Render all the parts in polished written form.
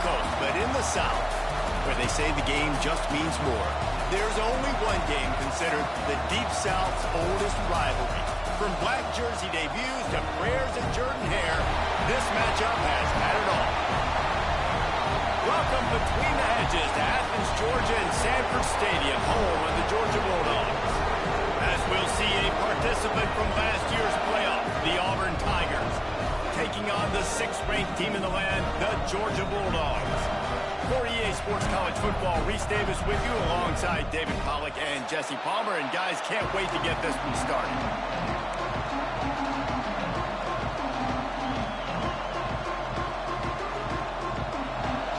Coast, but in the South, where they say the game just means more. There's only one game considered the Deep South's oldest rivalry. From black jersey debuts to prayers and Jordan hair, this matchup has had it all. Welcome between the hedges to Athens, Georgia and Sanford Stadium, home of the Georgia Bulldogs. As we'll see a participant from last year's playoff, the Auburn Tigers, taking on the 6th-ranked team in the land, the Georgia Bulldogs. For EA Sports College Football, Reese Davis with you alongside David Pollack and Jesse Palmer. And guys, can't wait to get this one started.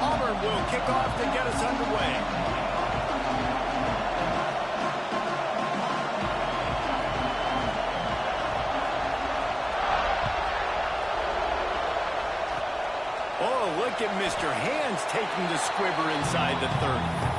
Auburn will kick off to get us underway. Oh, look at Mr. Hands taking the squibber inside the 30.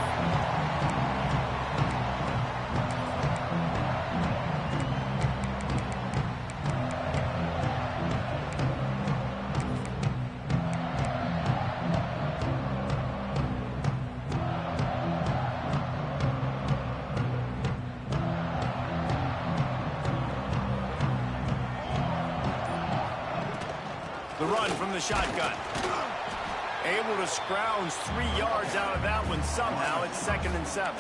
The run from the shotgun. Able to scrounge 3 yards out of that one somehow. It's 2nd and 7.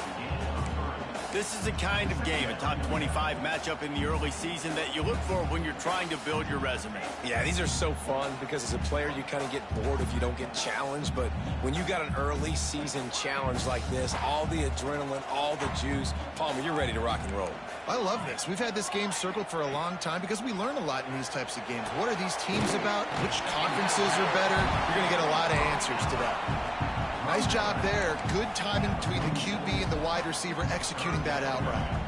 This is the kind of game, a top 25 matchup in the early season, that you look for when you're trying to build your resume. Yeah, these are so fun because as a player, you kind of get bored if you don't get challenged. But when you got an early season challenge like this, all the adrenaline, all the juice, Palmer, you're ready to rock and roll. I love this. We've had this game circled for a long time because we learn a lot in these types of games. What are these teams about? Which conferences are better? You're going to get a lot of answers to that. Nice job there. Good timing between the QB and the wide receiver executing that out right.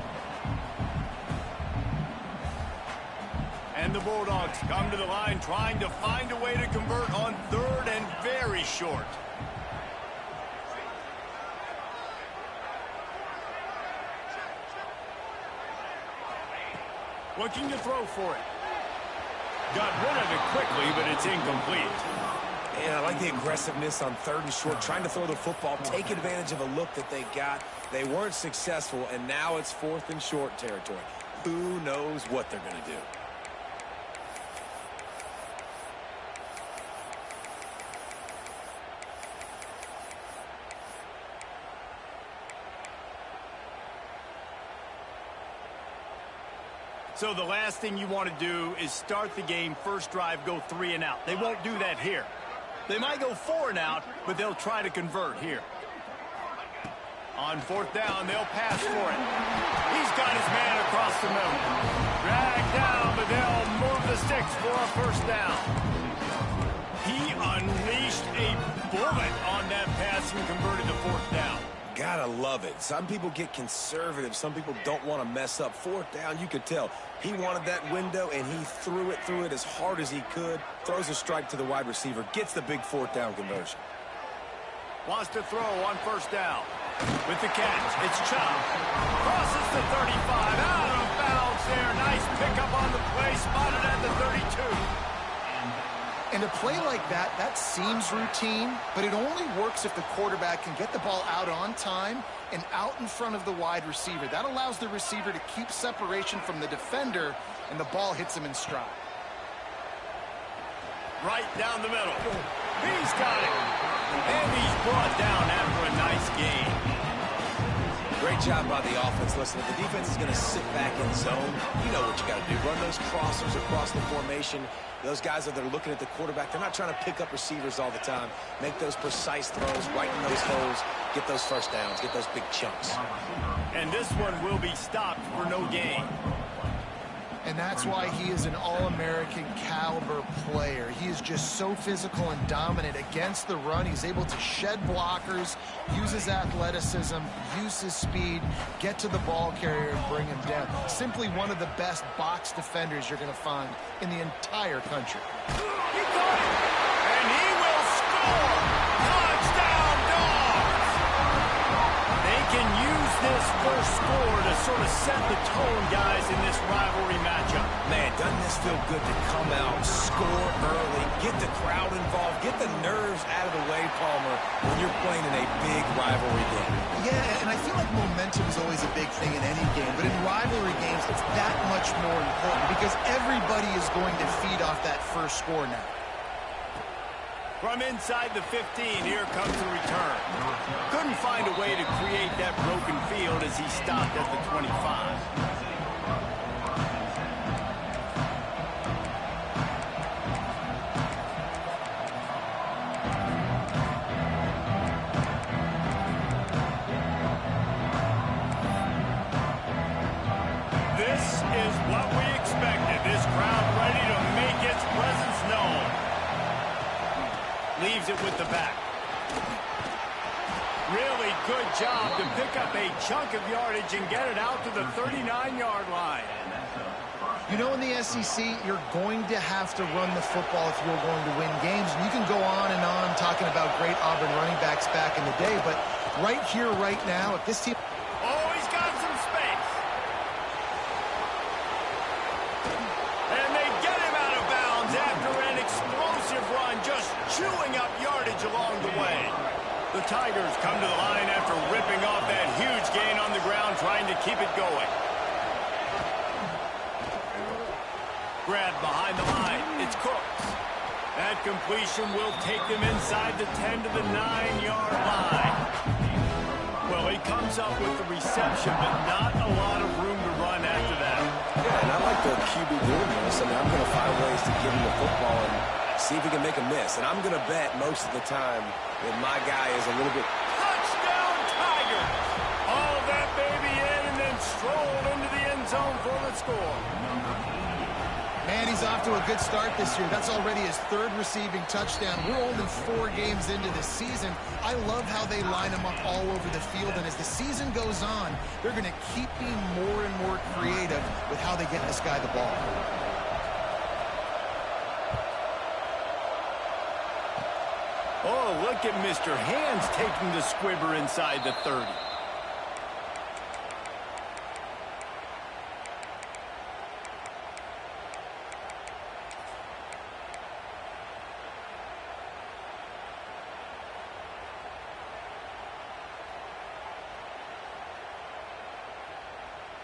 And the Bulldogs come to the line trying to find a way to convert on 3rd and very short. Looking to throw for it. Got rid of it quickly, but it's incomplete. And I like the aggressiveness on 3rd and short, trying to throw the football, take advantage of a look that they got. They weren't successful, and now it's 4th and short territory. Who knows what they're going to do? So the last thing you want to do is start the game, first drive, go 3 and out. They won't do that here. They might go 4 and out, but they'll try to convert here. On 4th down, they'll pass for it. He's got his man across the middle. Dragged down, but they'll move the sticks for a 1st down. He unleashed a bullet on that pass and converted to 4th down. Gotta love it. Some people get conservative. Some people don't want to mess up. 4th down, you could tell. He wanted that window, and he threw it as hard as he could. Throws a strike to the wide receiver. Gets the big 4th down conversion. Wants to throw on 1st down. With the catch, it's Chubb. Crosses the 35. Out of bounds there. Nice pickup on the play. Spotted at the 32. And a play like that, that seems routine, but it only works if the quarterback can get the ball out on time and out in front of the wide receiver. That allows the receiver to keep separation from the defender, and the ball hits him in stride. Right down the middle. He's got it. And he's brought down after a nice game. Great job by the offense. Listen, if the defense is going to sit back in zone, you know what you got to do. Run those crossers across the formation. Those guys that are looking at the quarterback, they're not trying to pick up receivers all the time. Make those precise throws, right in those holes, get those 1st downs, get those big chunks. And this one will be stopped for no gain. And that's why he is an All-American caliber player. He is just so physical and dominant against the run. He's able to shed blockers, use his athleticism, use his speed, get to the ball carrier and bring him down. Simply one of the best box defenders you're going to find in the entire country. He got it! And he will score! Touchdown, Dogs! They can use this first score to sort of set the tone, guys, in this rivalry matchup. Man, doesn't this feel good to come out, score early, get the crowd involved, get the nerves out of the way, Palmer, when you're playing in a big rivalry game. Yeah, and I feel like momentum is always a big thing in any game, but in rivalry games, it's that much more important because everybody is going to feed off that first score now. From inside the 15, here comes the return. Couldn't find a way to create that broken field as he stopped at the 25. Leaves it with the back. Really good job to pick up a chunk of yardage and get it out to the 39-yard line. You know, in the SEC, you're going to have to run the football if you're going to win games. And you can go on and on talking about great Auburn running backs back in the day, but right here, right now, if this team... Oh, he's got some space. And they get him out of bounds after an explosive run, just chewing up yardage along the way. The Tigers come to the line after ripping off that huge gain on the ground, trying to keep it going. Grab behind the line. It's Cooks. That completion will take them inside the 10 to the 9-yard line. Well, he comes up with the reception, but not a lot of room to run after that. Yeah, and I like the QB doing this. I mean, I'm going to find ways to give him the football and see if he can make a miss. And I'm going to bet most of the time that my guy is a little bit... Touchdown, Tigers! All that baby in and then strolled into the end zone for the score. Man, he's off to a good start this year. That's already his third receiving touchdown. We're only 4 games into the season. I love how they line him up all over the field. And as the season goes on, they're going to keep being more and more creative with how they get this guy the ball. Oh, look at Mr. Hands taking the squibber inside the 30.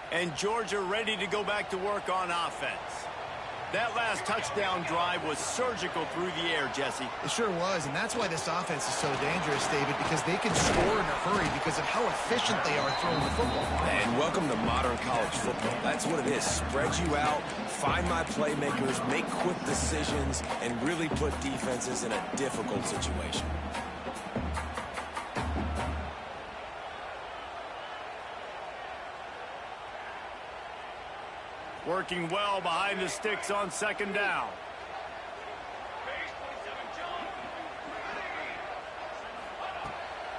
And Georgia ready to go back to work on offense. That last touchdown drive was surgical through the air, Jesse. It sure was, and that's why this offense is so dangerous, David, because they can score in a hurry because of how efficient they are throwing the football. And welcome to modern college football. That's what it is. Spread you out, find my playmakers, make quick decisions, and really put defenses in a difficult situation. Working well behind the sticks on second down.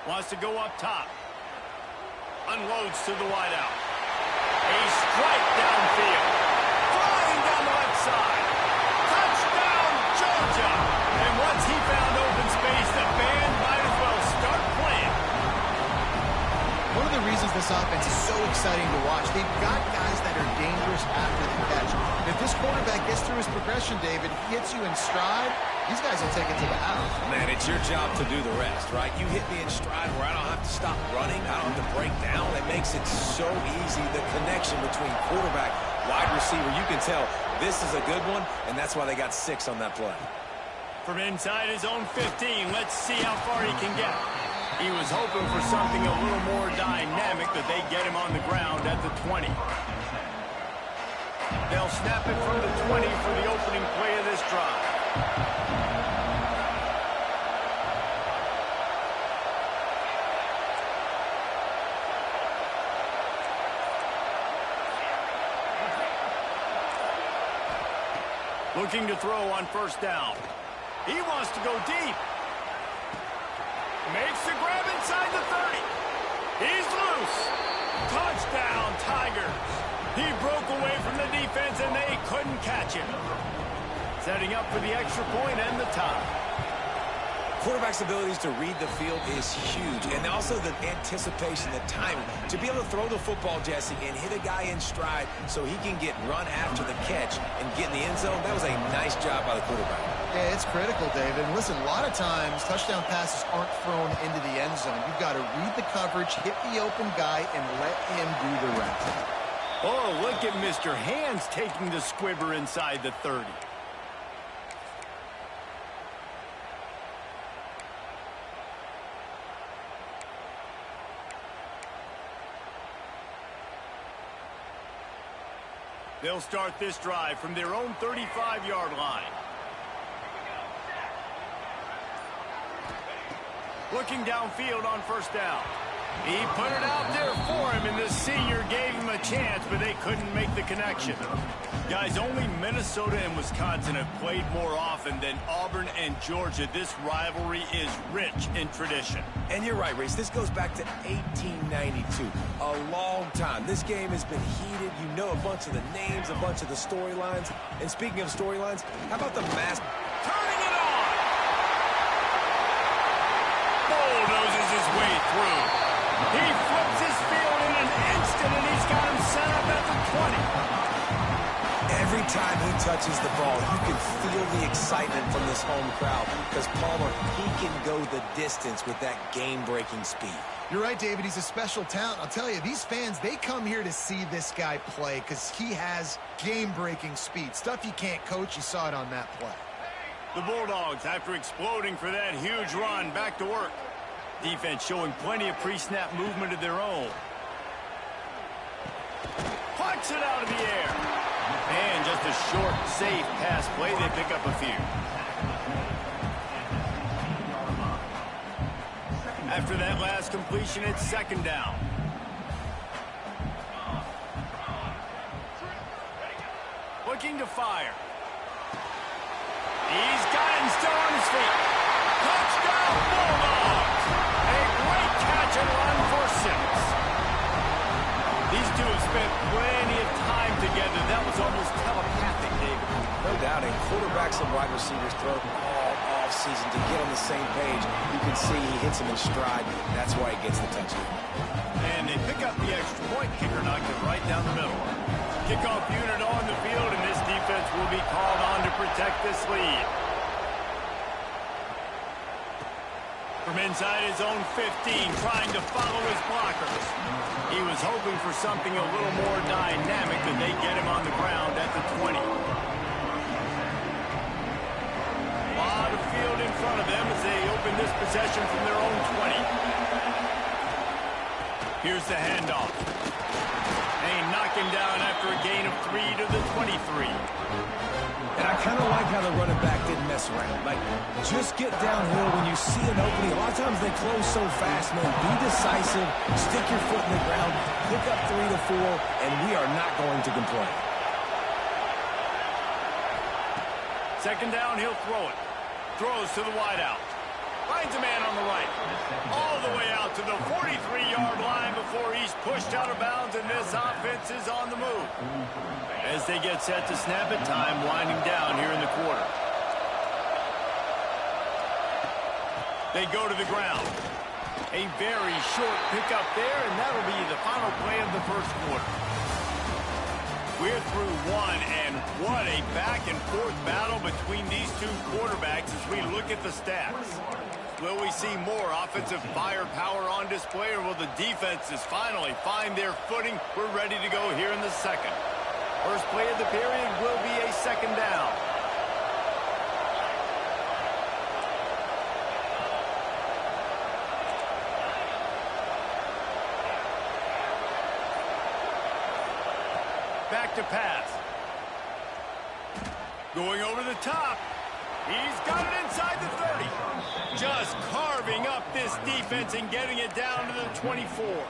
Wants to go up top. Unloads to the wideout. A strike downfield. Flying down the left side. Touchdown, Georgia! And once he found open space, the band might as well start playing. One of the reasons this offense is so exciting to watch, they've got guys that are dangerous after the catch. And if this quarterback gets through his progression, David, hits you in stride, these guys will take it to the house. Man, it's your job to do the rest, right? You hit me in stride where I don't have to stop running. I don't have to break down. It makes it so easy, the connection between quarterback, wide receiver. You can tell this is a good one, and that's why they got 6 on that play. From inside his own 15, let's see how far he can get. He was hoping for something a little more dynamic, but they get him on the ground at the 20. They'll snap it from the 20 for the opening play of this drive. Looking to throw on first down. He wants to go deep. Makes the grab inside the 30. He's loose. Touchdown, Tigers. He broke away from the defense, and they couldn't catch him. Setting up for the extra point and the tie. Quarterback's abilities to read the field is huge, and also the anticipation, the timing. To be able to throw the football, Jesse, and hit a guy in stride so he can get run after the catch and get in the end zone, that was a nice job by the quarterback. Yeah, it's critical, David. And listen, a lot of times touchdown passes aren't thrown into the end zone. You've got to read the coverage, hit the open guy, and let him do the rest. Oh, look at Mr. Hands taking the squibber inside the 30. They'll start this drive from their own 35-yard line. Looking downfield on first down. He put it out there for him, and the senior gave him a chance, but they couldn't make the connection. Guys, only Minnesota and Wisconsin have played more often than Auburn and Georgia. This rivalry is rich in tradition. And you're right, Reese. This goes back to 1892. A long time. This game has been heated. You know a bunch of the names, a bunch of the storylines. And speaking of storylines, how about the mass... Turning it on! Bulldozes his way through. He flips his field in an instant, and he's got him set up at the 20. Every time he touches the ball, you can feel the excitement from this home crowd because Palmer, he can go the distance with that game-breaking speed. You're right, David. He's a special talent. I'll tell you, these fans, they come here to see this guy play because he has game-breaking speed. Stuff you can't coach. You saw it on that play. The Bulldogs, after exploding for that huge run, back to work. Defense showing plenty of pre-snap movement of their own. Punch it out of the air. And just a short, safe pass play. They pick up a few. After that last completion, it's second down. Looking to fire. He's got it and still on his feet. Touchdown, Bulldogs! A great catch and run for 6. These two have spent plenty of time together. That was almost telepathic, David. No doubt, and quarterbacks and wide receivers throw all off-season to get on the same page. You can see he hits him in stride. That's why he gets the touchdown. And they pick up the extra point. Kicker knocked it right down the middle. Kickoff unit on the field, and this defense will be called on to protect this lead. From inside his own 15, trying to follow his blockers. He was hoping for something a little more dynamic, and they get him on the ground at the 20. A lot of field in front of them as they open this possession from their own 20. Here's the handoff. They knock him down after a gain of 3 to the 23. And I kind of like how the running back didn't mess around. Like, just get downhill when you see an opening. A lot of times they close so fast, man. Be decisive, stick your foot in the ground, pick up 3 to 4, and we are not going to complain. Second down, he'll throw it. Throws to the wideout. Finds a man on the right. All the way out to the 43-yard line before he's pushed out of bounds, and this offense is on the move. As they get set to snap it, time winding down here in the quarter. They go to the ground. A very short pickup there, and that'll be the final play of the first quarter. We're through one, and what a back-and-forth battle between these two quarterbacks as we look at the stats. Will we see more offensive firepower on display, or will the defenses finally find their footing? We're ready to go here in the second. First play of the period will be a second down. Back to pass. Going over the top. He's got it inside the 30. Just carving up this defense and getting it down to the 24.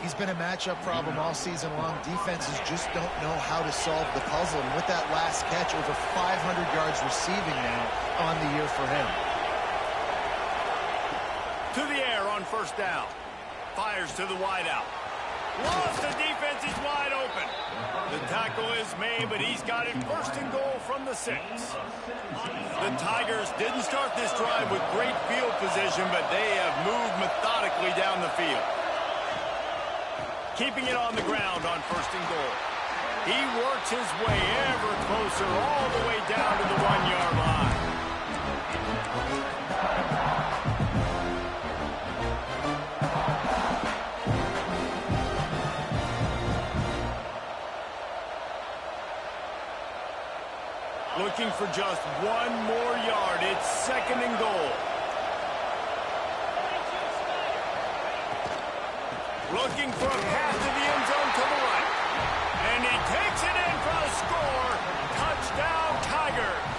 He's been a matchup problem all season long. Defenses just don't know how to solve the puzzle. And with that last catch, over 500 yards receiving now on the year for him. To the air on first down. Fires to the wideout. Lost, the defense is wide open. The tackle is made, but he's got it first and goal from the 6. The Tigers didn't start this drive with great field position, but they have moved methodically down the field. Keeping it on the ground on first and goal. He works his way ever closer all the way down to the 1-yard line. Looking for just one more yard. It's 2nd and goal. Looking for a path to the end zone to the right. And he takes it in for a score. Touchdown, Tigers.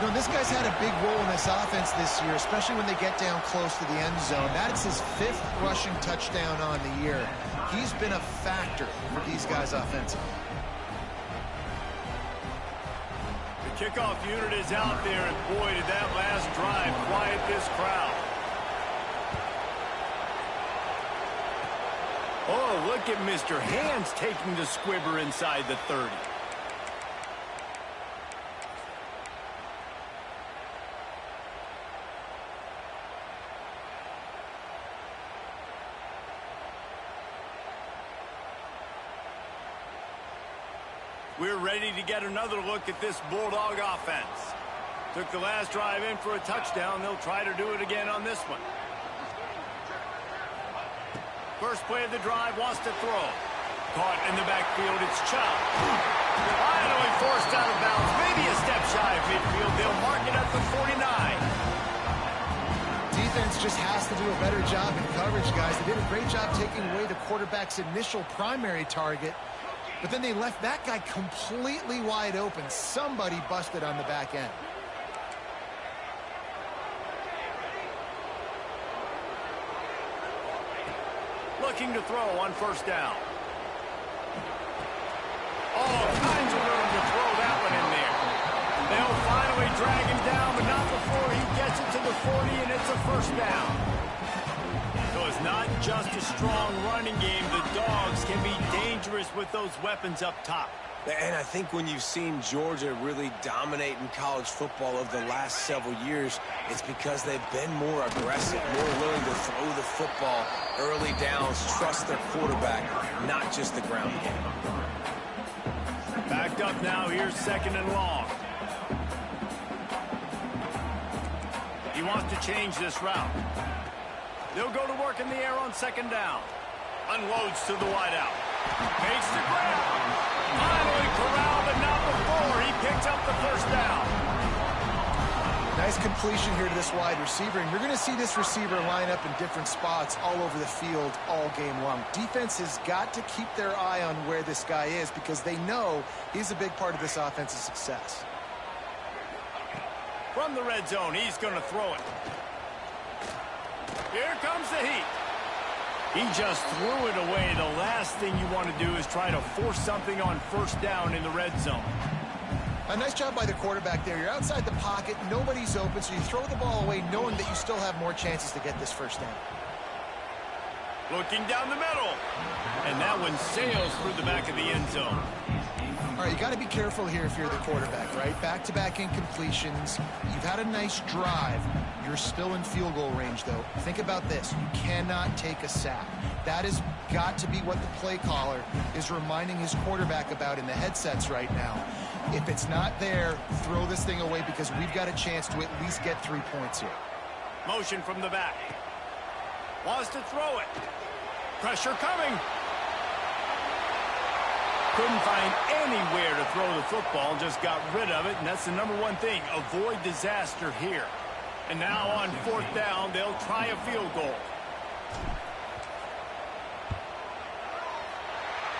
You know, this guy's had a big role in this offense this year, especially when they get down close to the end zone. That's his 5th rushing touchdown on the year. He's been a factor for these guys offensively. The kickoff unit is out there, and boy, did that last drive quiet this crowd. Oh, look at Mr. Hands taking the squibber inside the 30. We're ready to get another look at this Bulldog offense. Took the last drive in for a touchdown. They'll try to do it again on this one. First play of the drive, wants to throw. Caught in the backfield, it's Chubb. Finally forced out of bounds, maybe a step shy of midfield. They'll mark it at the 49. Defense just has to do a better job in coverage, guys. They did a great job taking away the quarterback's initial primary target. But then they left that guy completely wide open. Somebody busted on the back end. Looking to throw on first down. Oh, finds a room to throw that one in there. They'll finally drag him down, but not before he gets it to the 40, and it's a first down. So it's not just a strong running game. The Dogs can be dangerous with those weapons up top. And I think when you've seen Georgia really dominate in college football over the last several years, it's because they've been more aggressive, more willing to throw the football early downs, trust their quarterback, not just the ground game. Backed up now, here's 2nd and long. He wants to change this route. They'll go to work in the air on 2nd down. Unloads to the wideout. Makes the grab. Finally corralled, but not before. He picks up the first down. Nice completion here to this wide receiver, and you're going to see this receiver line up in different spots all over the field all game long. Defense has got to keep their eye on where this guy is because they know he's a big part of this offense's success. From the red zone, he's going to throw it. Here comes the heat. He just threw it away. The last thing you want to do is try to force something on first down in the red zone. A nice job by the quarterback there. You're outside the pocket, nobody's open, so you throw the ball away knowing that you still have more chances to get this first down. Looking down the middle. And that one sails through the back of the end zone. All right, you got to be careful here if you're the quarterback, right? Back-to-back incompletions. You've had a nice drive. You're still in field goal range, though. Think about this. You cannot take a sack. That has got to be what the play caller is reminding his quarterback about in the headsets right now. If it's not there, throw this thing away because we've got a chance to at least get 3 points here. Motion from the back. Wants to throw it. Pressure coming. Couldn't find anywhere to throw the football, just got rid of it, and that's the number one thing. Avoid disaster here. And now on 4th down, they'll try a field goal.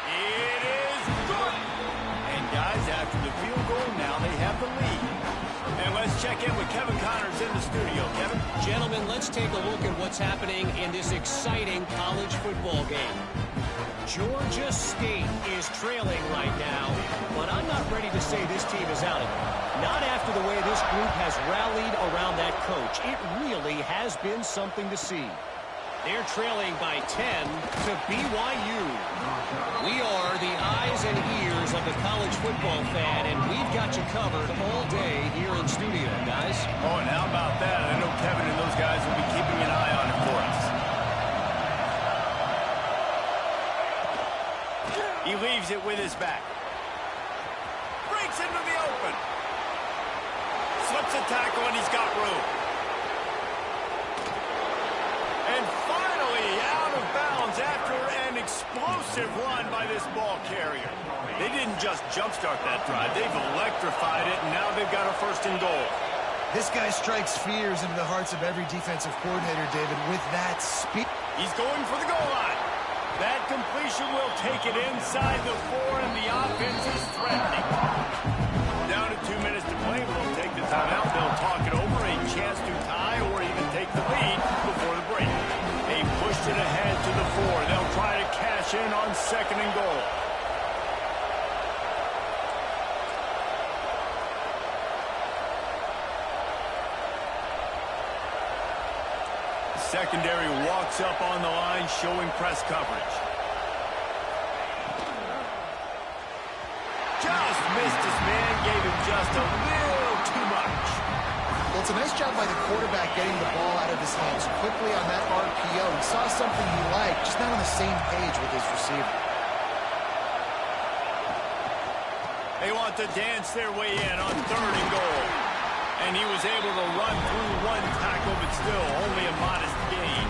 It is good. And guys, after the field goal, now they have the lead. And let's check in with Kevin Connors in the studio. Kevin? Gentlemen, let's take a look at what's happening in this exciting college football game. Georgia State is trailing right now, but I'm not ready to say this team is out of it. Not after the way this group has rallied around that coach. It really has been something to see. They're trailing by 10 to BYU. We are the eyes and ears of the college football fan, and we've got you covered all day here in studio, guys. Oh, and how about that? I know Kevin and those guys will be keeping an eye on it for us. He leads leaves it with his back. Breaks into the open. Slips a tackle, and he's got room. And finally out of bounds after an explosive run by this ball carrier. They didn't just jumpstart that drive. They've electrified it, and now they've got a first and goal. This guy strikes fears into the hearts of every defensive coordinator, David, with that speed. He's going for the goal line. That completion will take it inside the 4, and the offense is threatening. Down to 2 minutes to play. They'll take the timeout. They'll talk it over. A chance to tie or even take the lead before the break. They pushed it ahead to the 4. They'll try to cash in on second and goal. Secondary walks up on the line, showing press coverage. Just missed his man, gave him just a little too much. Well, it's a nice job by the quarterback getting the ball out of his hands quickly on that RPO. He saw something he liked, just not on the same page with his receiver. They want to dance their way in on third and goal. And he was able to run through one tackle, but still only a modest gain.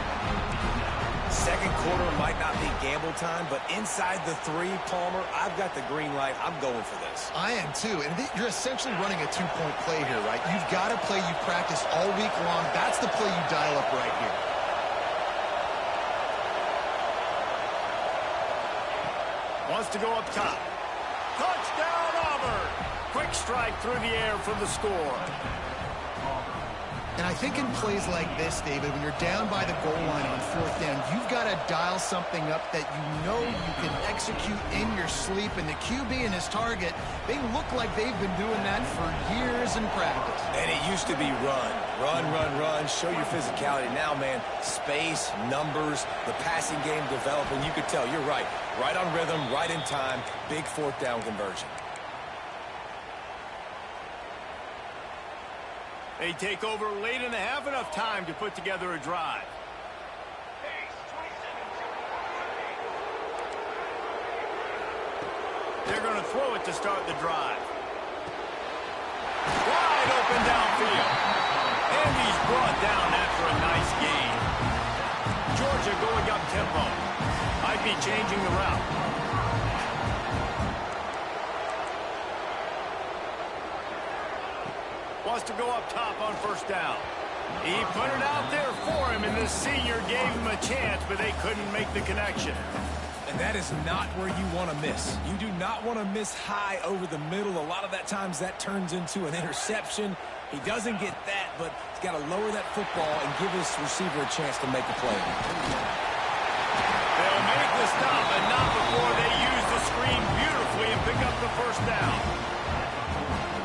Second quarter might not be gamble time, but inside the 3, Palmer, I've got the green light. I'm going for this. I am too, and you're essentially running a 2-point play here, right? You've got a play you practice all week long. That's the play you dial up right here. Wants to go up top. Touchdown, Auburn! Quick strike through the air for the score. And I think in plays like this, David, when you're down by the goal line on 4th down, you've got to dial something up that you know you can execute in your sleep. And the QB and his target, they look like they've been doing that for years in practice. And it used to be run. Run, run, run. Show your physicality. Now, man, space, numbers, the passing game developing. You could tell, you're right. Right on rhythm, right in time. Big 4th down conversion. They take over late in the half, enough time to put together a drive. They're going to throw it to start the drive. Wide open downfield. And he's brought down after a nice gain. Georgia going up tempo. Might be changing the route. Wants to go up top on 1st down. He put it out there for him, and the senior gave him a chance, but they couldn't make the connection. And that is not where you want to miss. You do not want to miss high over the middle. A lot of that times that turns into an interception. He doesn't get that, but he's got to lower that football and give his receiver a chance to make a play. They'll make the stop, but not before they use the screen beautifully and pick up the 1st down.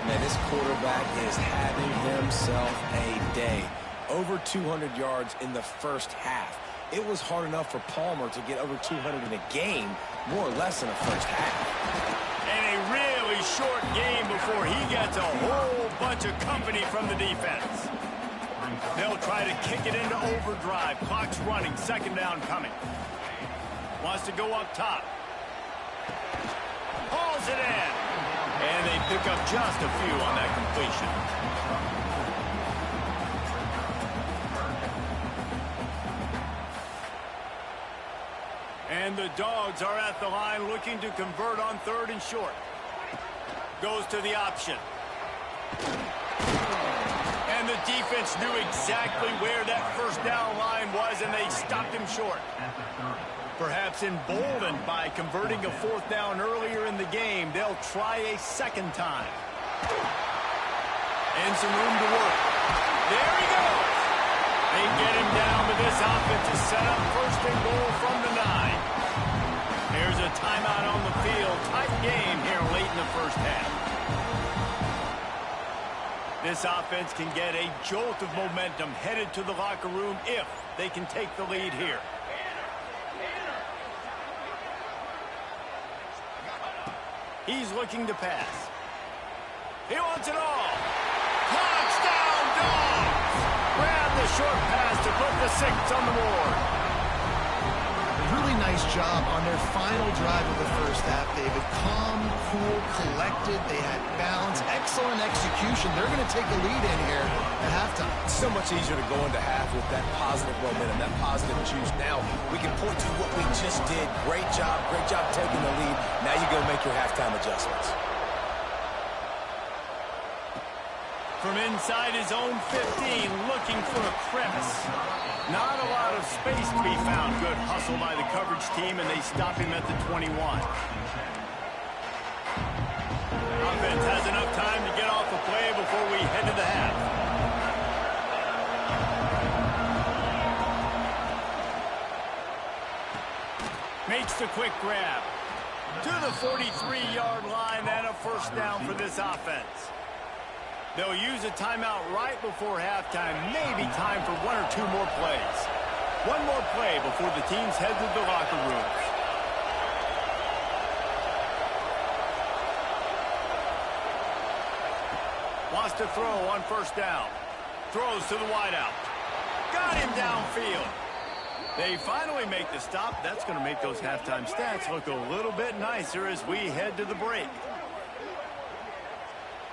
Man, this quarterback is having himself a day. Over 200 yards in the first half. It was hard enough for Palmer to get over 200 in a game, more or less in the first half. And a really short game before he gets a whole bunch of company from the defense. They'll try to kick it into overdrive. Clock's running. 2nd down coming. Wants to go up top. Hauls it in. And they pick up just a few on that completion. And the Dogs are at the line looking to convert on 3rd and short. Goes to the option. And the defense knew exactly where that 1st down line was, and they stopped him short. Perhaps emboldened by converting a 4th down earlier in the game, they'll try a 2nd time. And some room to work. There he goes. They get him down, but this offense is set up 1st and goal from the 9. There's a timeout on the field. Tight game here late in the first half. This offense can get a jolt of momentum headed to the locker room if they can take the lead here. He's looking to pass. He wants it all. Touchdown, Dogs! Grab the short pass to put the 6 on the board. really nice job on their final drive of the first half, David. Calm, cool, collected. They had balance, excellent execution. They're going to take a lead in here at halftime. It's so much easier to go into half with that positive momentum, that positive juice. Now we can point to what we just did. Great job taking the lead. Now you go make your halftime adjustments. From inside his own 15, looking for a crevice. Not a lot of space to be found. Good hustle by the coverage team, and they stop him at the 21. Offense has enough time to get off the play before we head to the half. Makes the quick grab. To the 43-yard line, and a first down for this offense. They'll use a timeout right before halftime. Maybe time for one or two more plays. One more play before the teams head to the locker rooms. Wants to throw on first down. Throws to the wideout. Got him downfield. They finally make the stop. That's going to make those halftime stats look a little bit nicer as we head to the break.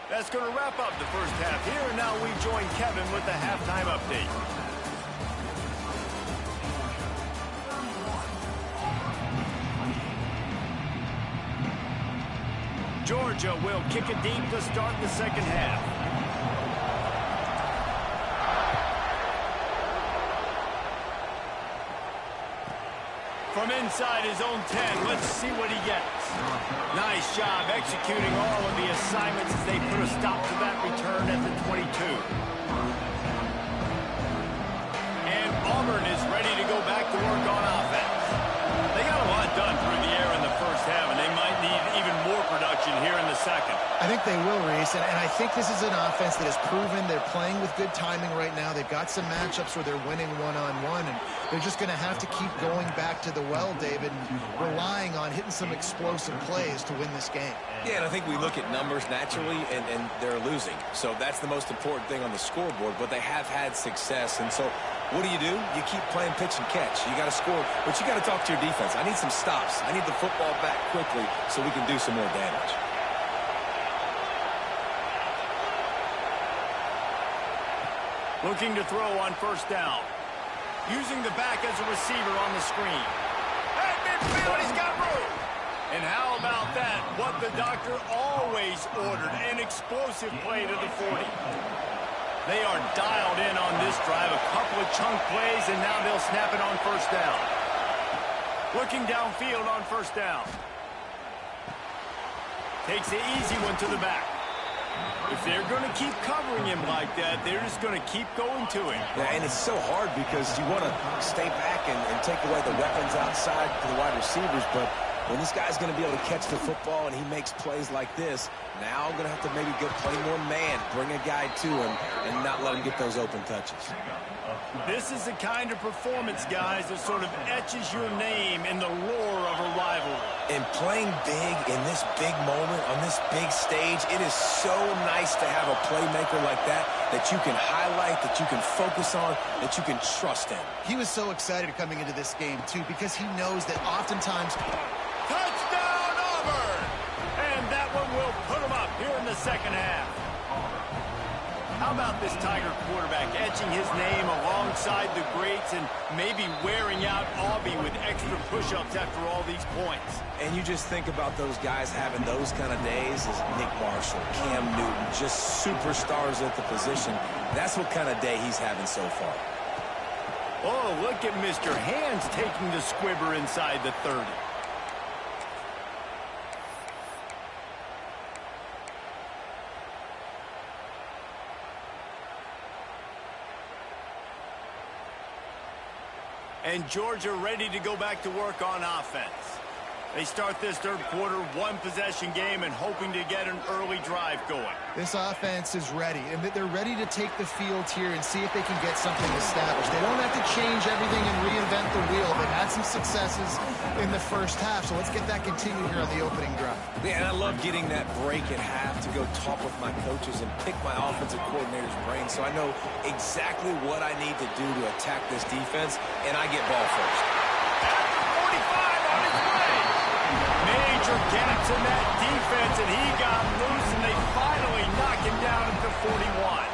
That's going to wrap up the first half here, and now we join Kevin with the halftime update. Georgia will kick it deep to start the second half. From inside his own 10, let's see what he gets. Nice job executing all of the assignments as they put a stop to that return at the 22. And Auburn is ready to go back to work on offense. They got a lot done through the air in the first half, and they might need even more production here in the second. I think they will, Reese, and I think this is an offense that has proven they're playing with good timing right now. They've got some matchups where they're winning one-on-one, and they're just going to have to keep going back to the well, David, and relying on hitting some explosive plays to win this game. Yeah, and I think we look at numbers naturally, and they're losing. So that's the most important thing on the scoreboard, but they have had success. And so what do? You keep playing pitch and catch. You got to score, but you got to talk to your defense. I need some stops. I need the football back quickly so we can do some more damage. Looking to throw on first down. Using the back as a receiver on the screen. At midfield, he's got room. And how about that? What the doctor always ordered, an explosive play to the 40. They are dialed in on this drive. A couple of chunk plays, and now they'll snap it on first down. Looking downfield on first down. Takes the easy one to the back. If they're going to keep covering him like that, they're just going to keep going to him. Yeah, and it's so hard because you want to stay back and take away the weapons outside to the wide receivers, but when this guy's going to be able to catch the football and he makes plays like this, now I'm going to have to maybe go play more man, bring a guy to him, and not let him get those open touches. This is the kind of performance, guys, that sort of etches your name in the lore of a rivalry. And playing big in this big moment, on this big stage, it is so nice to have a playmaker like that you can highlight, that you can focus on, that you can trust in. He was so excited coming into this game, too, because he knows that oftentimes... Touchdown, Auburn! And that one will put him up here in the second half. How about this Tiger quarterback etching his name alongside the greats and maybe wearing out Aubie with extra push-ups after all these points? And you just think about those guys having those kind of days as Nick Marshall, Cam Newton, just superstars at the position. That's what kind of day he's having so far. Oh, look at Mr. Hands taking the squibber inside the 30. And Georgia ready to go back to work on offense. They start this third quarter, one-possession game, and hoping to get an early drive going. This offense is ready, and they're ready to take the field here and see if they can get something established. They don't have to change everything and reinvent the wheel. They've had some successes in the first half, so let's get that continued here on the opening drive. Yeah, and I love getting that break at half to go talk with my coaches and pick my offensive coordinator's brain so I know exactly what I need to do to attack this defense, and I get ball first. At the on his way. Major gaps in that defense, and he got loose, and they finally knock him down at the 41.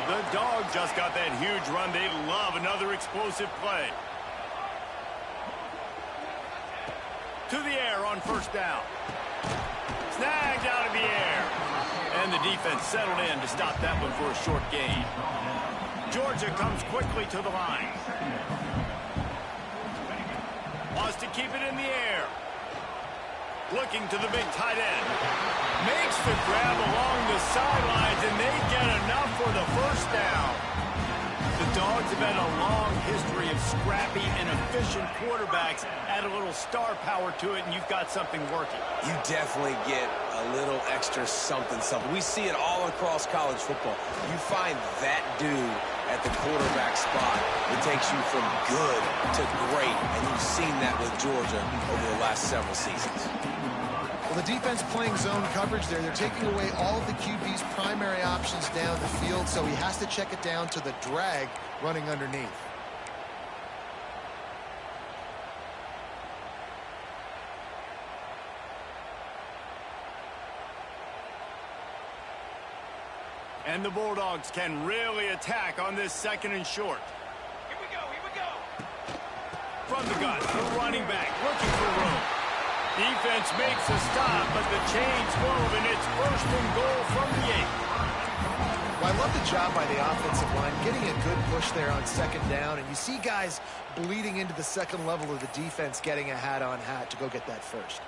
The Dogs just got that huge run. They love another explosive play. To the air on first down. Snagged out of the air. And the defense settled in to stop that one for a short gain. Georgia comes quickly to the line. Wants to keep it in the air. Looking to the big tight end. Makes the grab along the sidelines, and they get enough for the first down. The Dogs have had a long history of scrappy and efficient quarterbacks. Add a little star power to it, and you've got something working. You definitely get a little extra something. We see it all across college football. You find that dude at the quarterback spot, it takes you from good to great, and you've seen that with Georgia over the last several seasons. Well, the defense playing zone coverage there. They're taking away all of the QB's primary options down the field, so he has to check it down to the drag running underneath. And the Bulldogs can really attack on this second and short. Here we go. From the gun, the running back looking for room. Defense makes a stop, but the chains move, and it's first and goal from the 8. Well, I love the job by the offensive line, getting a good push there on second down, and you see guys bleeding into the second level of the defense, getting a hat-on-hat to go get that first.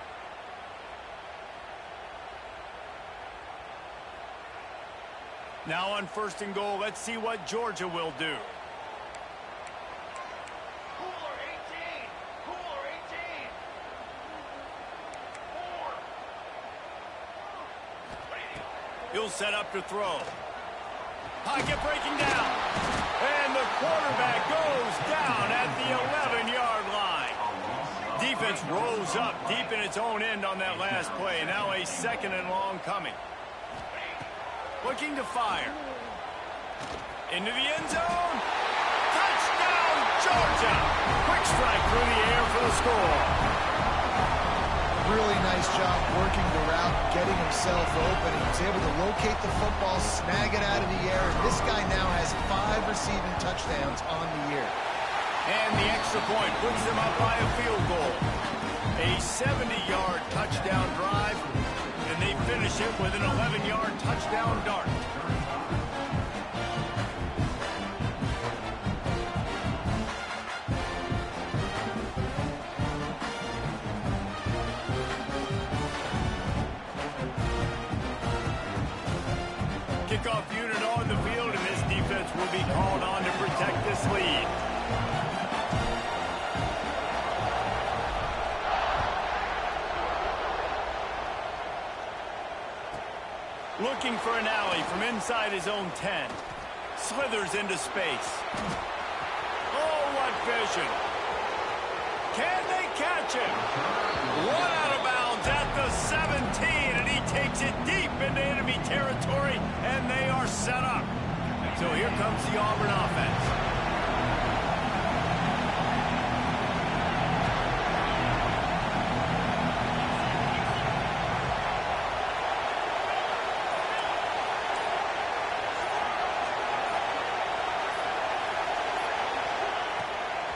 Now on first and goal, let's see what Georgia will do. Cooler 18. Cooler 18. 4. He'll set up to throw. Pocket breaking down. And the quarterback goes down at the 11-yard line. Defense rose up deep in its own end on that last play. Now a second and long coming. Looking to fire. Into the end zone. Touchdown, Georgia. Quick strike through the air for the score. Really nice job working the route, getting himself open. He was able to locate the football, snag it out of the air, and this guy now has 5 receiving touchdowns on the year. And the extra point puts them up by a field goal. A 70-yard touchdown drive, and they finish it with an 11-yard touchdown dart. Kickoff unit on the field, and this defense will be called on to protect this lead. Looking for an alley from inside his own 10. Slithers into space. Oh, what vision. Can they catch him? One out of bounds at the 17, and he takes it deep into enemy territory, and they are set up. So here comes the Auburn offense.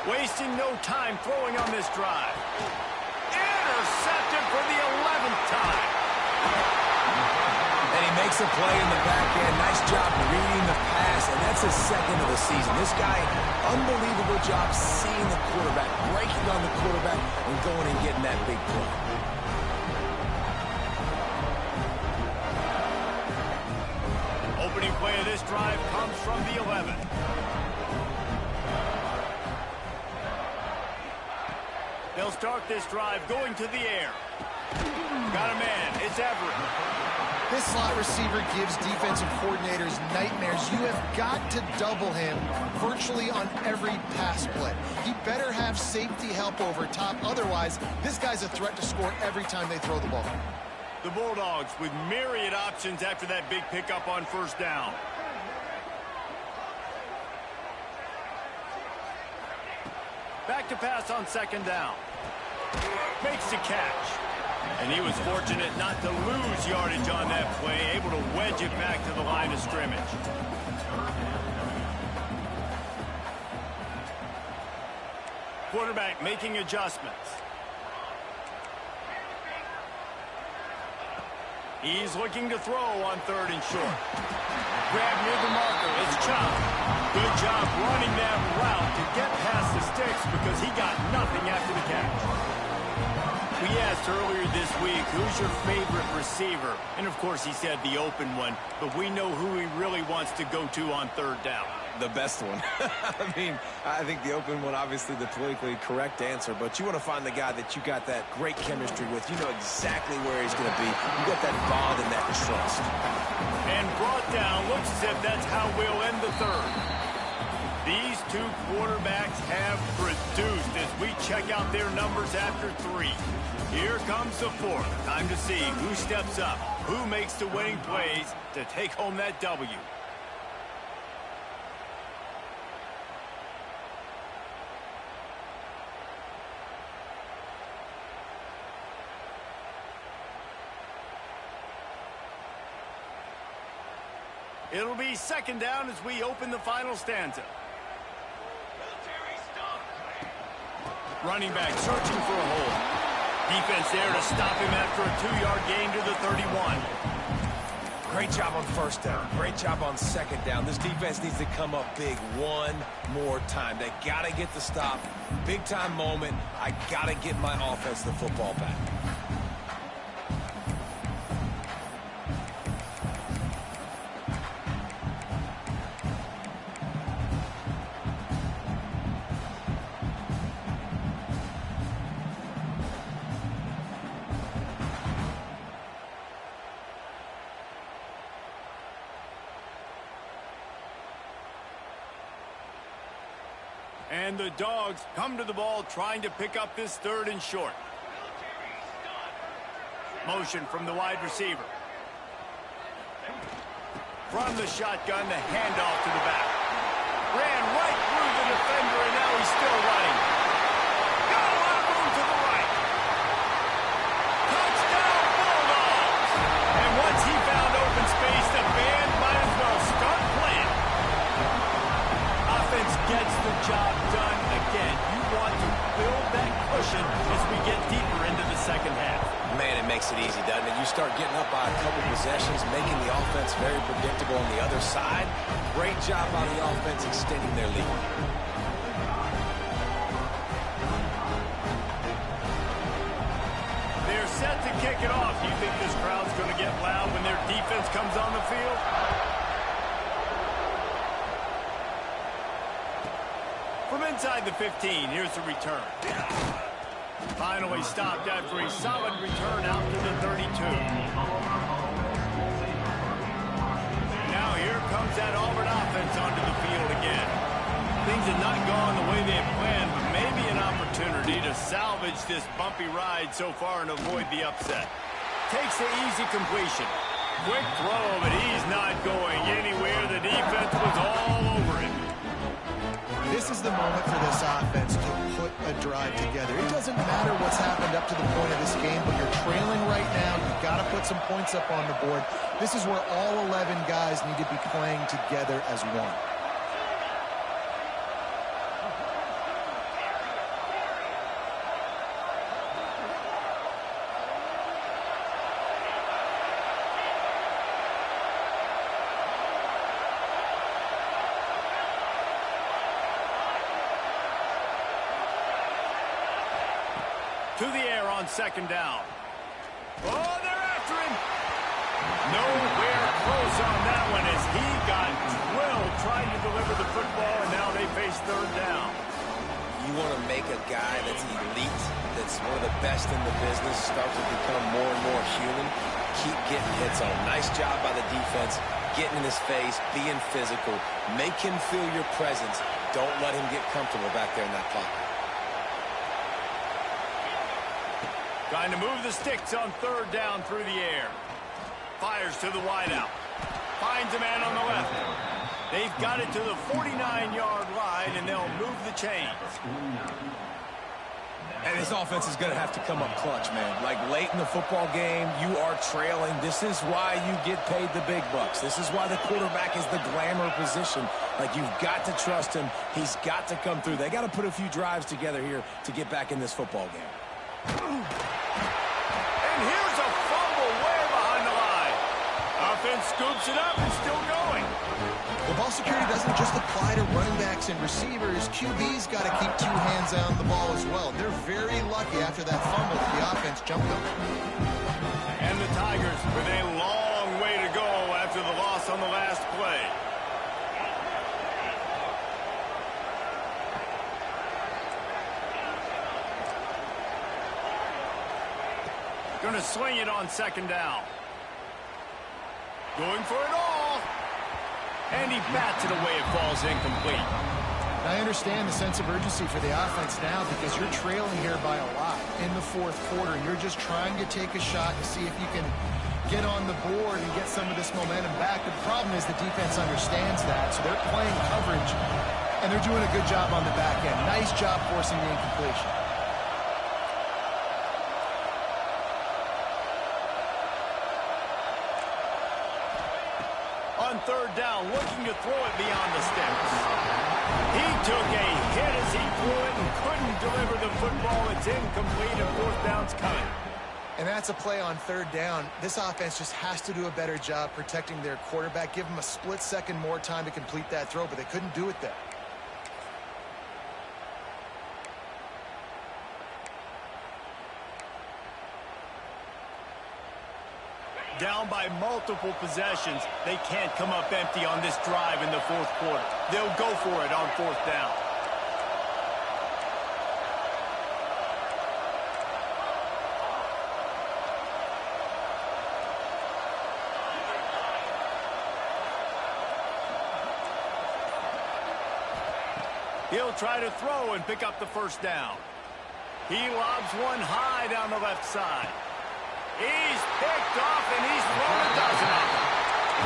Wasting no time throwing on this drive. Intercepted for the 11th time. And he makes a play in the back end. Nice job reading the pass, and that's his second of the season. This guy, unbelievable job seeing the quarterback, breaking on the quarterback, and going and getting that big play. Opening play of this drive comes from the 11. They'll start this drive going to the air. Got a man. It's Everett. This slot receiver gives defensive coordinators nightmares. You have got to double him virtually on every pass play. He better have safety help over top. Otherwise, this guy's a threat to score every time they throw the ball. The Bulldogs with myriad options after that big pickup on first down. Back to pass on second down. Makes the catch. And he was fortunate not to lose yardage on that play, able to wedge it back to the line of scrimmage. Quarterback making adjustments. He's looking to throw on third and short. Grab near the marker. It's Chop. Good job running that route to get past the sticks because he got nothing after the catch. We asked earlier this week, who's your favorite receiver? And, of course, he said the open one, but we know who he really wants to go to on third down. The best one. I think the open one, obviously the politically correct answer, but you want to find the guy that you got that great chemistry with. You know exactly where he's going to be. You got that bond and that trust. And brought down, looks as if that's how we'll end the third. These two quarterbacks have produced as we check out their numbers after 3. Here comes the fourth. Time to see who steps up, who makes the winning plays to take home that W. It'll be second down as we open the final stanza. Running back searching for a hole. Defense there to stop him after a 2-yard gain to the 31. Great job on first down. Great job on second down. This defense needs to come up big one more time. They got to get the stop. Big time moment. I got to get my offense the football back. And the Dogs come to the ball trying to pick up this third and short. Motion from the wide receiver. From the shotgun, the handoff to the back. Ran right through the defender, and now he's still running. Got a lot of room to the right. Touchdown, Bulldogs! And once he found open space, the band might as well start playing. Offense gets the job done again. You want to build that cushion as we get deeper into the second half. Man, it makes it easy, doesn't it? You start getting up by a couple possessions, making the offense very predictable on the other side. Great job by the offense extending their lead. They're set to kick it off. Do you think this crowd's going to get loud when their defense comes on the field? From inside the 15, here's the return. Finally stopped after a solid return out to the 32. Now here comes that Auburn offense onto the field again. Things have not gone the way they had planned, but maybe an opportunity to salvage this bumpy ride so far and avoid the upset. Takes the easy completion. Quick throw, but he's not going anywhere. The defense was all over him. This is the moment for this offense to put a drive together. It doesn't matter what's happened up to the point of this game, but you're trailing right now. You've got to put some points up on the board. This is where all 11 guys need to be playing together as one. To the air on second down. Oh, they're after him. Nowhere close on that one as he got drilled trying to deliver the football, and now they face third down. You want to make a guy that's elite, that's one of the best in the business, start to become more and more human. Keep getting hits on him. Nice job by the defense, getting in his face, being physical. Make him feel your presence. Don't let him get comfortable back there in that pocket. Trying to move the sticks on third down through the air. Fires to the wideout. Finds a man on the left. They've got it to the 49-yard line. side, and they'll move the chains. And this offense is going to have to come up clutch, man. Like late in the football game, you are trailing. This is why you get paid the big bucks. This is why the quarterback is the glamour position. Like, you've got to trust him. He's got to come through. They got to put a few drives together here to get back in this football game. And here's a fumble way behind the line. Offense scoops it up and still going. Well, ball security doesn't just apply to running backs and receivers. QB's got to keep two hands on the ball as well. They're very lucky after that fumble that the offense jumped them. And the Tigers with a long way to go after the loss on the last play. Going to swing it on second down. Going for it all. And he bats it away. It falls incomplete. I understand the sense of urgency for the offense now because you're trailing here by a lot in the fourth quarter. You're just trying to take a shot to see if you can get on the board and get some of this momentum back. The problem is the defense understands that, so they're playing coverage, and they're doing a good job on the back end. Nice job forcing the incompletion. On third down, looking to throw it beyond the sticks. He took a hit as he threw it and couldn't deliver the football. It's incomplete and fourth down's coming. And that's a play on third down. This offense just has to do a better job protecting their quarterback. Give them a split second more time to complete that throw, but they couldn't do it there. Down by multiple possessions. They can't come up empty on this drive in the fourth quarter. They'll go for it on fourth down. He'll try to throw and pick up the first down. He lobs one high down the left side. He's picked off, and he's thrown a dozen of them.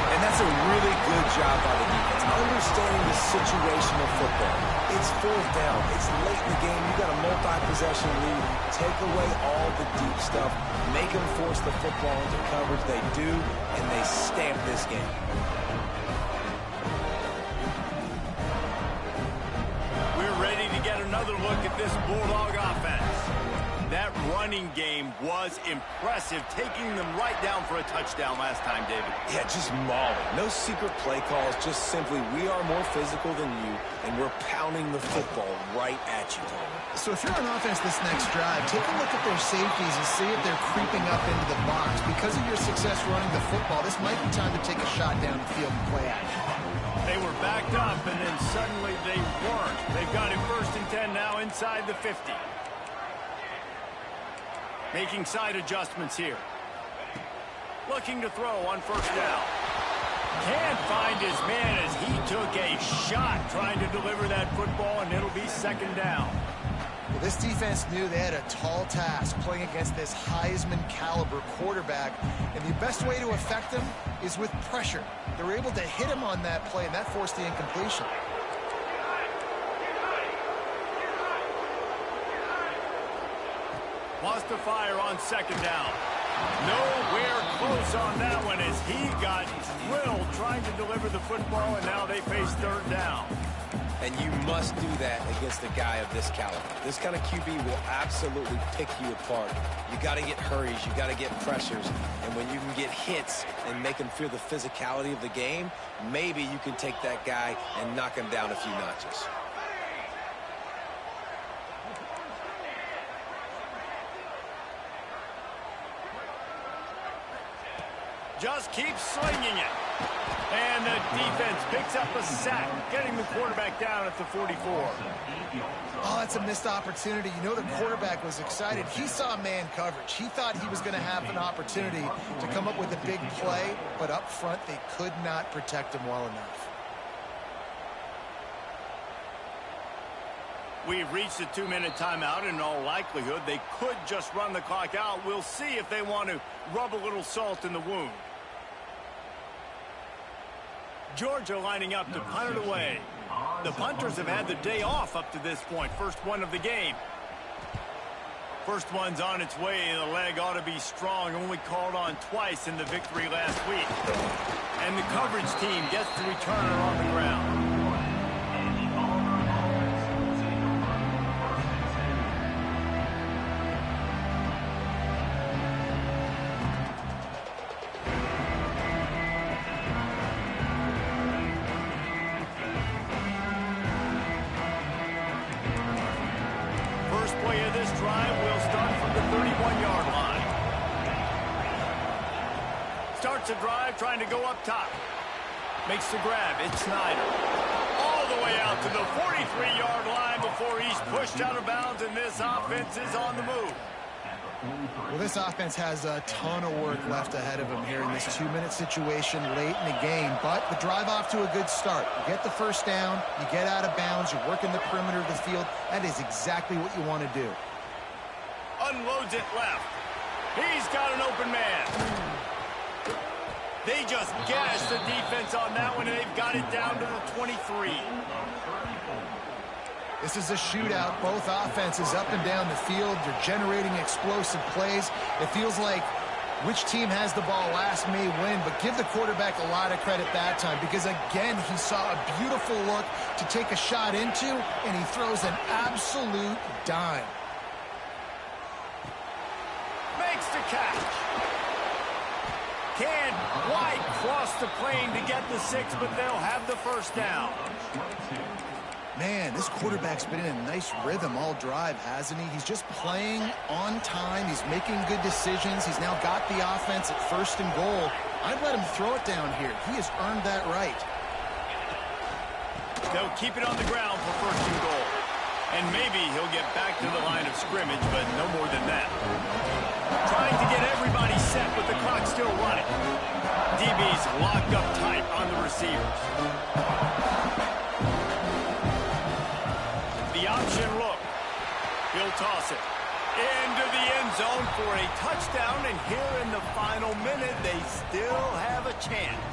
And that's a really good job by the defense, understanding the situation of football. It's fourth down. It's late in the game. You got a multi-possession lead. Take away all the deep stuff. Make them force the football into coverage. They do, and they stamp this game. We're ready to get another look at this Bulldog offense. That running game was impressive, taking them right down for a touchdown last time, David. Yeah, just mauling. No secret play calls, just simply we are more physical than you, and we're pounding the football right at you. So if you're on offense this next drive, take a look at their safeties and see if they're creeping up into the box. Because of your success running the football, this might be time to take a shot down the field and play action. They were backed up, and then suddenly they weren't. They've got it 1st and 10 now inside the 50. Making side adjustments here. Looking to throw on first down. Can't find his man as he took a shot trying to deliver that football, and it'll be second down. Well, this defense knew they had a tall task playing against this Heisman caliber quarterback, and the best way to affect him is with pressure. They were able to hit him on that play, and that forced the incompletion. Lost to fire on second down. Nowhere close on that one as he got drilled trying to deliver the football, and now they face third down. And you must do that against a guy of this caliber. This kind of QB will absolutely pick you apart. You got to get hurries. You got to get pressures. And when you can get hits and make him feel the physicality of the game, maybe you can take that guy and knock him down a few notches. Just keeps slinging it. And the defense picks up a sack, getting the quarterback down at the 44. Oh, that's a missed opportunity. You know the quarterback was excited. He saw man coverage. He thought he was going to have an opportunity to come up with a big play, but up front they could not protect him well enough. We've reached a 2-minute timeout, and in all likelihood, they could just run the clock out. We'll see if they want to rub a little salt in the wound. Georgia lining up to punt it away. The punters have had the day off up to this point. First one of the game. First one's on its way. The leg ought to be strong. Only called on twice in the victory last week. And the coverage team gets the returner on the ground. Starts a drive trying to go up top. Makes the grab. It's Snyder. All the way out to the 43-yard line before he's pushed out of bounds, and this offense is on the move. Well, this offense has a ton of work left ahead of them here in this 2-minute situation late in the game, but the drive off to a good start. You get the first down, you get out of bounds, you're working the perimeter of the field. That is exactly what you want to do. Unloads it left. He's got an open man. They just gashed the defense on that one, and they've got it down to the 23. This is a shootout. Both offenses up and down the field. They're generating explosive plays. It feels like which team has the ball last may win, but give the quarterback a lot of credit that time because, again, he saw a beautiful look to take a shot into, and he throws an absolute dime. Makes the catch. Can White cross the plane to get the 6, but they'll have the first down. Man, this quarterback's been in a nice rhythm all drive, hasn't he? He's just playing on time. He's making good decisions. He's now got the offense at 1st and goal. I'd let him throw it down here. He has earned that right. They'll keep it on the ground for 1st and goal. And maybe he'll get back to the line of scrimmage, but no more than that. Trying to get everybody set with the clock still running. DB's locked up tight on the receivers. The option look. He'll toss it into the end zone for a touchdown, and here in the final minute, they still have a chance.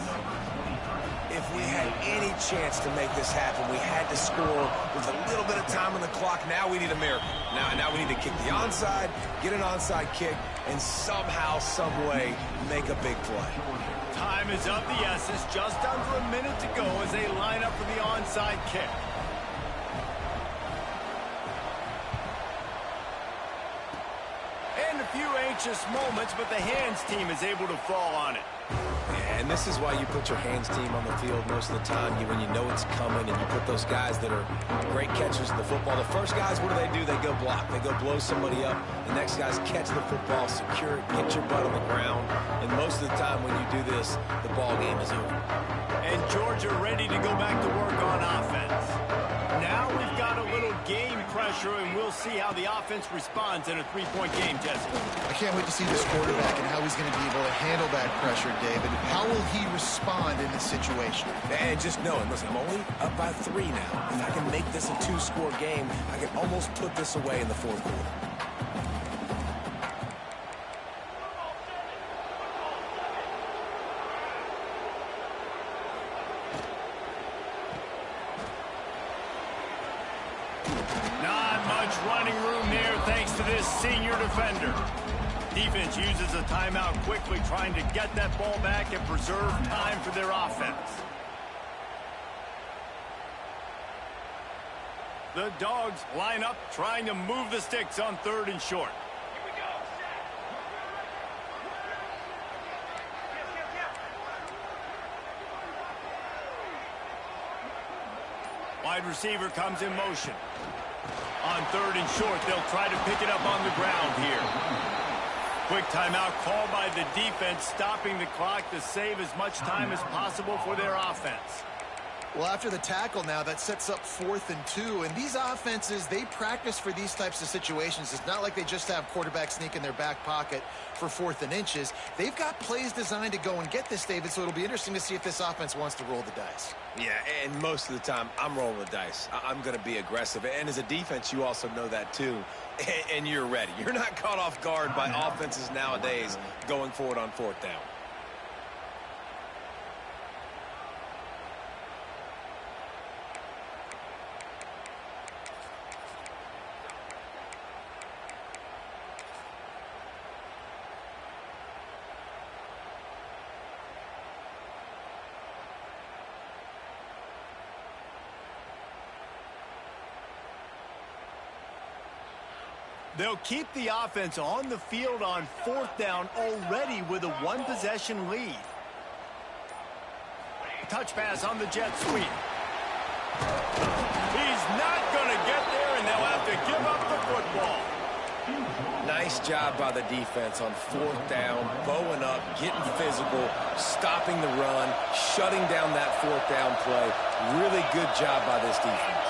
If we had any chance to make this happen, we had to score with a little bit of time on the clock. Now we need a miracle. Now we need to kick the onside, get an onside kick, and somehow, some way, make a big play. Time is of the essence. Just under a minute to go as they line up for the onside kick. And a few anxious moments, but the hands team is able to fall on it. And this is why you put your hands team on the field most of the time when you know it's coming, and you put those guys that are great catchers of the football. The first guys, what do? They go block. They go blow somebody up. The next guys catch the football, secure it, get your butt on the ground. And most of the time when you do this, the ball game is over. And Georgia ready to go back to work on offense. Now we've got a little game pressure, and we'll see how the offense responds in a 3-point game, Jesse. I can't wait to see this quarterback and how he's going to be able to handle that pressure, David. How will he respond in this situation? And just knowing, listen, I'm only up by 3 now. If I can make this a 2-score game, I can almost put this away in the 4th quarter. Not much running room there thanks to this senior defender. Defense uses a timeout quickly, trying to get that ball back and preserve time for their offense. The Dogs line up, trying to move the sticks on 3rd and short. Here we go. Wide receiver comes in motion. On 3rd and short, they'll try to pick it up on the ground here. Quick timeout called by the defense, stopping the clock to save as much time as possible for their offense. Well, after the tackle now, that sets up 4th and 2. And these offenses, they practice for these types of situations. It's not like they just have quarterbacks sneak in their back pocket for 4th and inches. They've got plays designed to go and get this, David, so it'll be interesting to see if this offense wants to roll the dice. Yeah, and most of the time, I'm rolling the dice. I'm going to be aggressive. And as a defense, you also know that too. And you're ready. You're not caught off guard by offenses nowadays going forward on 4th down. They'll keep the offense on the field on 4th down already with a one-possession lead. Touch pass on the jet sweep. He's not going to get there, and they'll have to give up the football. Nice job by the defense on 4th down, bowing up, getting physical, stopping the run, shutting down that 4th down play. Really good job by this defense.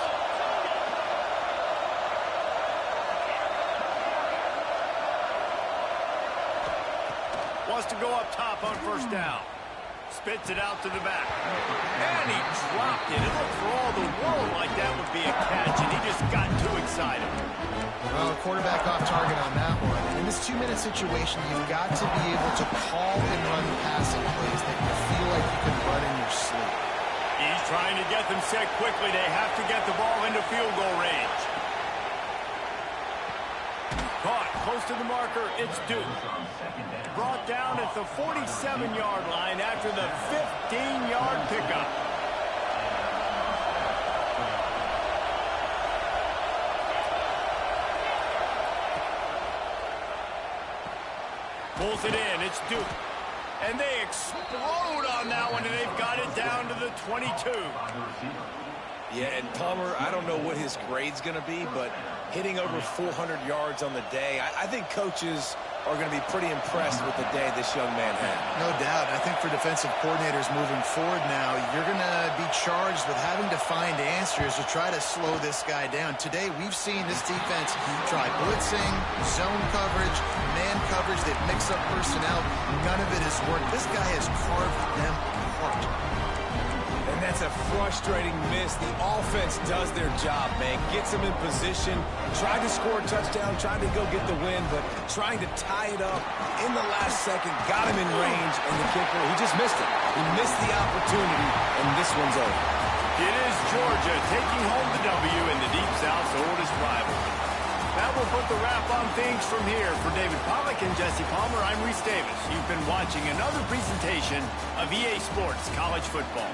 Wants to go up top on 1st down. Spits it out to the back. And he dropped it. It looked for all the world like that would be a catch, and he just got too excited. Well, quarterback off target on that one. In this 2-minute situation, you've got to be able to call and run passing plays that you feel like you can run in your sleep. He's trying to get them set quickly. They have to get the ball into field goal range. Caught close to the marker. It's Duke. Brought down at the 47-yard line after the 15-yard pickup. Pulls it in. It's Duke. And they explode on that one, and they've got it down to the 22. Yeah, and Palmer, I don't know what his grade's going to be, but hitting over 400 yards on the day, I think coaches are going to be pretty impressed with the day this young man had. No doubt. I think for defensive coordinators moving forward now, you're going to be charged with having to find answers to try to slow this guy down. Today, we've seen this defense try blitzing, zone coverage, man coverage. They've mixed up personnel. None of it has worked. This guy has carved them apart. And that's a frustrating miss. The offense does their job, man. Gets them in position, tried to score a touchdown, tried to go get the win, but trying to tie it up in the last second, got him in range, and the kicker, he just missed it. He missed the opportunity, and this one's over. It is Georgia taking home the W in the Deep South's oldest rivalry. That will put the wrap on things from here. For David Pollack and Jesse Palmer, I'm Reese Davis. You've been watching another presentation of EA Sports College Football.